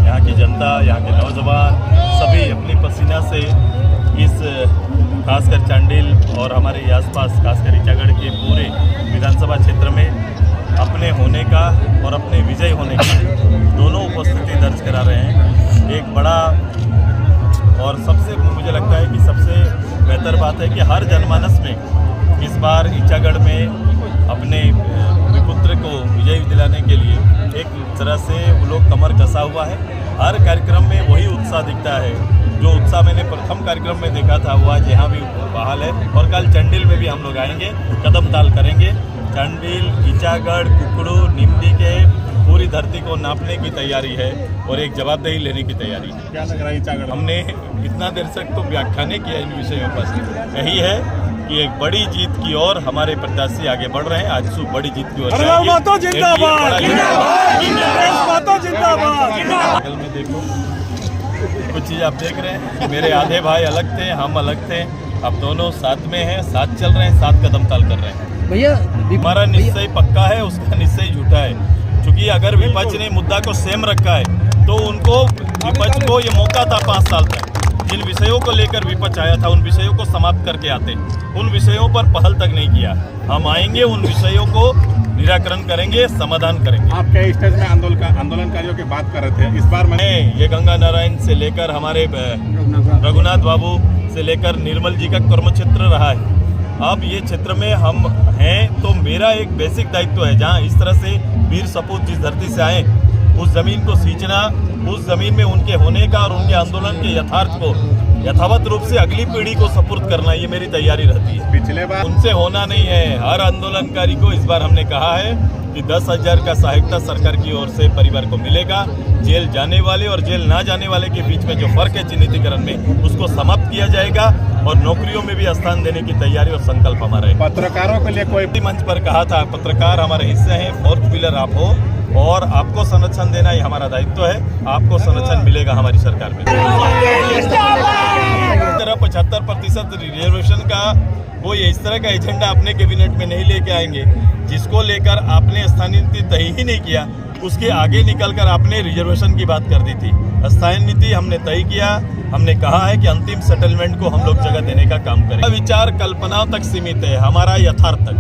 यहाँ की जनता, यहाँ के नौजवान सभी अपनी पसीना से इस खासकर चांडिल और हमारे आसपास खासकर ईचागढ़ के पूरे विधानसभा क्षेत्र में अपने होने का और अपने विजय होने का दोनों उपस्थिति दर्ज करा रहे हैं। एक बड़ा और सबसे मुझे लगता है कि सबसे बेहतर बात है कि हर जनमानस में इस बार ईचागढ़ में अपने विपुत्र को विजय दिलाने के लिए एक तरह से वो लोग कमर कसा हुआ है। हर कार्यक्रम में वही उत्साह दिखता है जो उत्साह मैंने प्रथम कार्यक्रम में देखा था, वो आज यहाँ भी बहाल है। और कल चंडील में भी हम लोग आएंगे, कदम ताल करेंगे। चंडील, ईचागढ़, कुकड़ू, निमडी के पूरी धरती को नापने की तैयारी है और एक जवाबदेही लेने की तैयारी है। क्या लग रहा है ईचागढ़? हमने इतना देर तक तो व्याख्याने किया इन विषयों पर। यही है कि एक बड़ी जीत की ओर हमारे प्रत्याशी आगे बढ़ रहे हैं। आजसू बड़ी जीत की ओर में देखो कुछ चीज़ आप देख रहे हैं कि मेरे आधे भाई अलग थे, हम अलग थे, अब दोनों साथ में हैं, साथ चल रहे हैं, साथ कदम ताल कर रहे हैं। भैया हमारा निश्चय पक्का है, उसका निश्चय झूठा है। क्योंकि अगर विपक्ष ने मुद्दा को सेम रखा है तो उनको विपक्ष को ये मौका था 5 साल तक, जिन विषयों को लेकर विपक्ष आया था उन विषयों को समाप्त करके आते, उन विषयों पर पहल तक नहीं किया। हम आएंगे, उन विषयों को निराकरण करेंगे, समाधान करेंगे। आप क्या स्टेज में आंदोलनकारियों की बात कर रहे थे? इस बार मैंने ये गंगा नारायण से लेकर हमारे रघुनाथ बाबू से लेकर निर्मल जी का कर्म क्षेत्र रहा है। अब ये क्षेत्र में हम हैं तो मेरा एक बेसिक दायित्व है, जहाँ इस तरह से वीर सपूत जिस धरती से आए उस जमीन को सींचना, उस जमीन में उनके होने का और उनके आंदोलन के यथार्थ को यथावत रूप से अगली पीढ़ी को सपुर्द करना, ये मेरी तैयारी रहती है। पिछले बार उनसे होना नहीं है। हर आंदोलनकारी को इस बार हमने कहा है कि 10,000 का सहायता सरकार की ओर से परिवार को मिलेगा। जेल जाने वाले और जेल ना जाने वाले के बीच में जो फर्क है चिन्हितीकरण में, उसको समाप्त किया जाएगा और नौकरियों में भी स्थान देने की तैयारी और संकल्प हमारा है। पत्रकारों के लिए कोई मंच पर कहा था, पत्रकार हमारे हिस्से हैं, 4th पिलर आप हो और आपको संरक्षण देना ही हमारा दायित्व है। आपको संरक्षण मिलेगा हमारी सरकार में। 75% रिजर्वेशन का वो इस तरह का एजेंडा अपने कैबिनेट में नहीं लेके आएंगे, जिसको लेकर आपने स्थानीय नीति तय ही नहीं किया, उसके आगे निकलकर आपने रिजर्वेशन की बात कर दी थी। स्थानीय नीति हमने तय किया, हमने कहा है कि अंतिम सेटलमेंट को हम लोग जगह देने का काम करें। विचार कल्पनाओं तक सीमित है, हमारा यथार्थ तक।